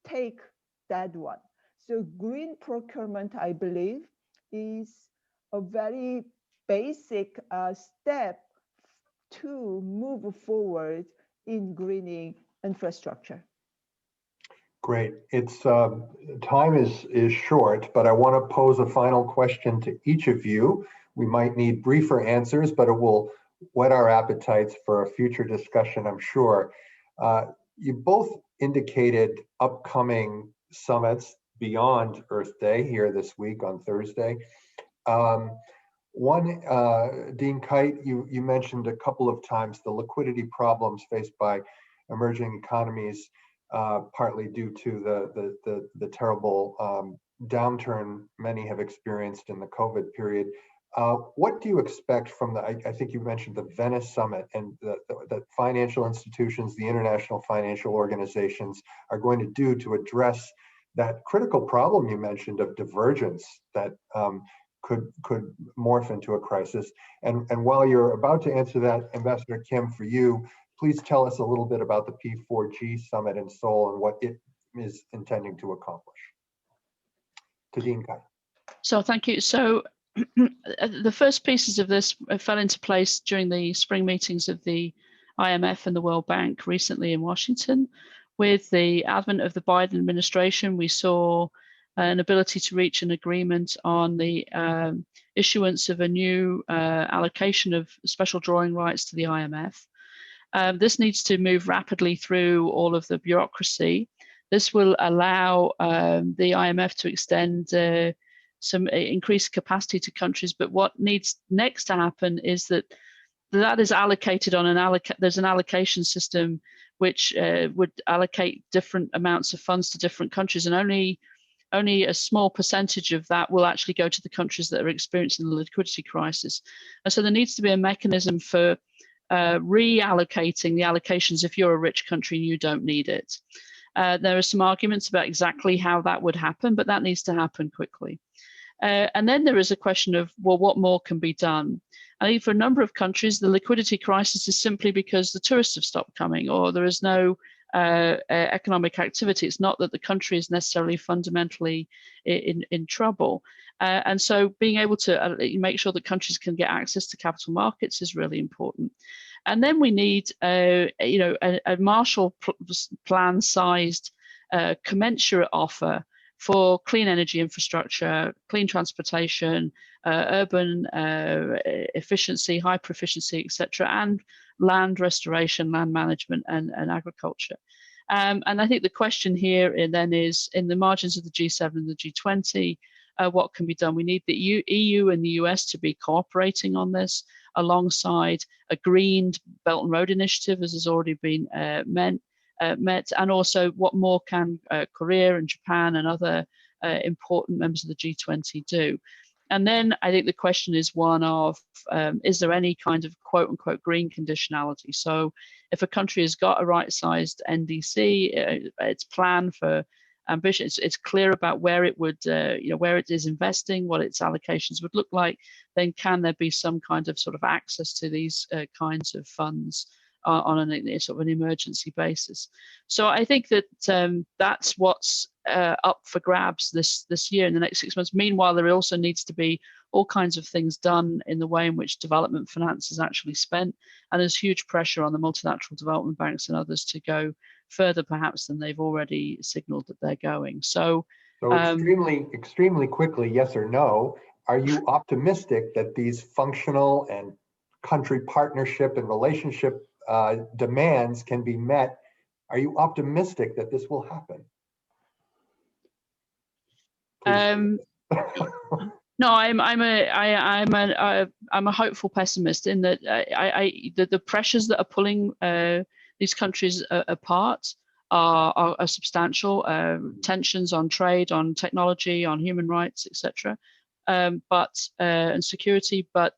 take that one. So green procurement, I believe, is a very basic step to move forward in greening infrastructure. Great. It's time is short, but I want to pose a final question to each of you. We might need briefer answers, but it will whet our appetites for a future discussion, I'm sure. You both indicated upcoming summits beyond Earth Day here this week on Thursday. One, Dean Kyte, you mentioned a couple of times the liquidity problems faced by emerging economies, partly due to the terrible downturn many have experienced in the COVID period. What do you expect from I think you mentioned the Venice Summit and the financial institutions, the international financial organizations are going to do to address that critical problem you mentioned of divergence that could morph into a crisis? And while you're about to answer that, Ambassador Kim, for you, please tell us a little bit about the P4G Summit in Seoul and what it is intending to accomplish. To Dean Kyte. So thank you. So the first pieces of this fell into place during the spring meetings of the IMF and the World Bank recently in Washington. With the advent of the Biden administration, we saw an ability to reach an agreement on the issuance of a new allocation of special drawing rights to the IMF. This needs to move rapidly through all of the bureaucracy. This will allow the IMF to extend some increased capacity to countries, but what needs next to happen is that is allocated on there's an allocation system which would allocate different amounts of funds to different countries, and only a small percentage of that will actually go to the countries that are experiencing the liquidity crisis. And so there needs to be a mechanism for reallocating the allocations if you're a rich country and you don't need it. There are some arguments about exactly how that would happen, but that needs to happen quickly. And then there is a question of, well, what more can be done? I think for a number of countries, the liquidity crisis is simply because the tourists have stopped coming, or there is no economic activity. It's not that the country is necessarily fundamentally in trouble. And so being able to make sure that countries can get access to capital markets is really important. And then we need a Marshall Plan sized commensurate offer for clean energy infrastructure, clean transportation, urban efficiency, hyper efficiency, etc., and land restoration, land management, and agriculture. And I think the question here then is, in the margins of the G7 and the G20, what can be done? We need the EU and the US to be cooperating on this, alongside a green Belt and Road Initiative, as has already been met, and also what more can Korea and Japan and other important members of the G20 do? And then I think the question is one of, is there any kind of quote unquote green conditionality? So if a country has got a right-sized NDC, its plan for ambition, it's clear about where it would, where it is investing, what its allocations would look like, then can there be some kind of sort of access to these kinds of funds on a sort of an emergency basis? So I think that that's what's up for grabs this year in the next 6 months. Meanwhile, there also needs to be all kinds of things done in the way in which development finance is actually spent, and there's huge pressure on the multilateral development banks and others to go further perhaps than they've already signaled that they're going. So extremely quickly, yes or no, are you optimistic that these functional and country partnership and relationship demands can be met? Are you optimistic that this will happen? No, I'm a hopeful pessimist in that the pressures that are pulling these countries apart are substantial. Tensions on trade, on technology, on human rights, etc. And security. But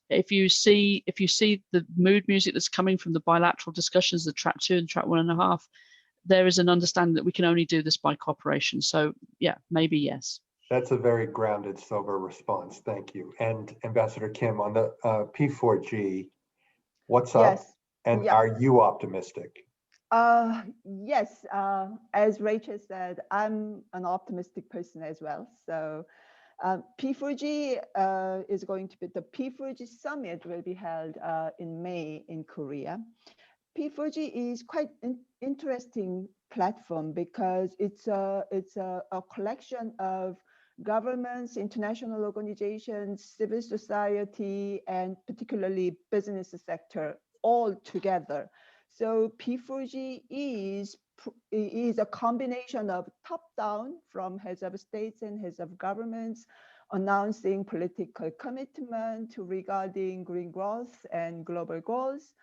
if you see the mood music that's coming from the bilateral discussions, the track 2 and track 1.5, there is an understanding that we can only do this by cooperation. So yeah, maybe yes. That's a very grounded, sober response. Thank you. And Ambassador Kim, on the P4G, what's up? Yes. And yeah. Are you optimistic? Yes, as Rachel said, I'm an optimistic person as well. So P4G is going to be, the P4G Summit will be held in May in Korea. P4G is quite an interesting platform because it's a collection of governments, international organizations, civil society, and particularly business sector all together. So P4G is a combination of top-down from heads of states and heads of governments announcing political commitment regarding green growth and global goals,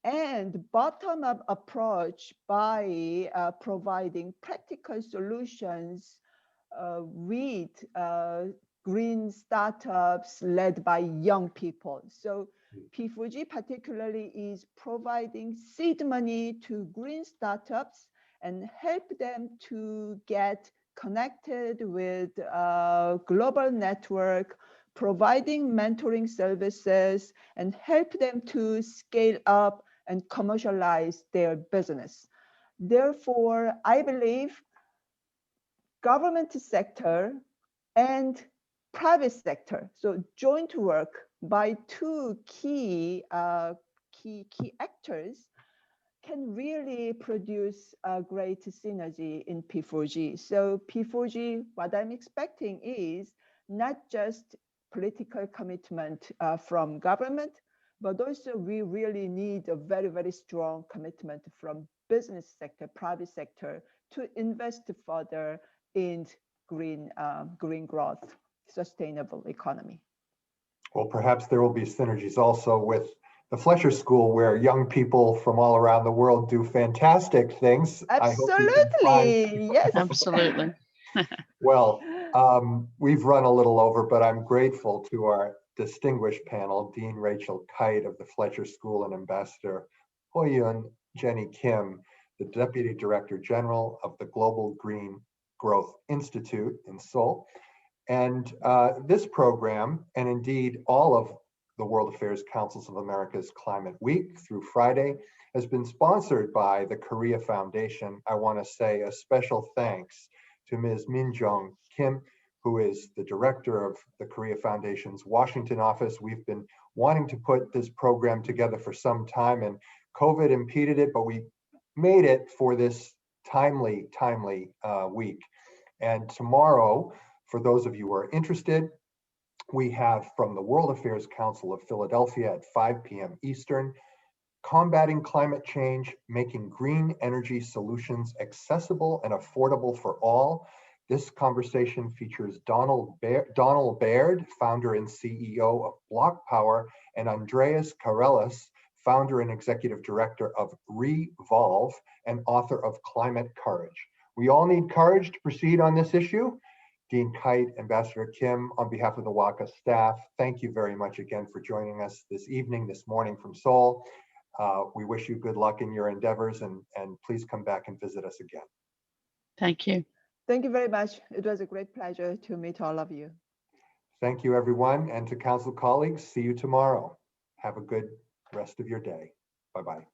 and bottom-up approach by providing practical solutions with green startups led by young people. So P4G particularly is providing seed money to green startups and help them to get connected with a global network, providing mentoring services, and help them to scale up and commercialize their business. Therefore, I believe government sector and private sector, so joint work by two key actors, can really produce a great synergy in P4G. So P4G, what I'm expecting is not just political commitment from government, but also we really need a very, very strong commitment from business sector, private sector, to invest further in green growth, sustainable economy. Well, perhaps there will be synergies also with the Fletcher School, where young people from all around the world do fantastic things. Absolutely, yes. Absolutely. Well, we've run a little over, but I'm grateful to our distinguished panel, Dean Rachel Kyte of the Fletcher School and Ambassador Hyoeun Jenny Kim, the Deputy Director General of the Global Green Growth Institute in Seoul. And this program, and indeed all of the World Affairs Councils of America's Climate Week through Friday, has been sponsored by the Korea Foundation. I want to say a special thanks to Ms. Minjung Kim, who is the director of the Korea Foundation's Washington office. We've been wanting to put this program together for some time, and COVID impeded it, but we made it for this timely week. And tomorrow, for those of you who are interested, we have from the World Affairs Council of Philadelphia at 5 p.m. Eastern, Combating Climate Change, Making Green Energy Solutions Accessible and Affordable for All. This conversation features Donald Baird, founder and CEO of Block Power, and Andreas Karelis, founder and executive director of Revolve and author of Climate Courage. We all need courage to proceed on this issue. Dean Kyte, Ambassador Kim, on behalf of the WACA staff, thank you very much again for joining us this evening, this morning from Seoul. We wish you good luck in your endeavors, and please come back and visit us again. Thank you. Thank you very much. It was a great pleasure to meet all of you. Thank you, everyone, and to council colleagues, see you tomorrow. Have a good rest of your day. Bye-bye.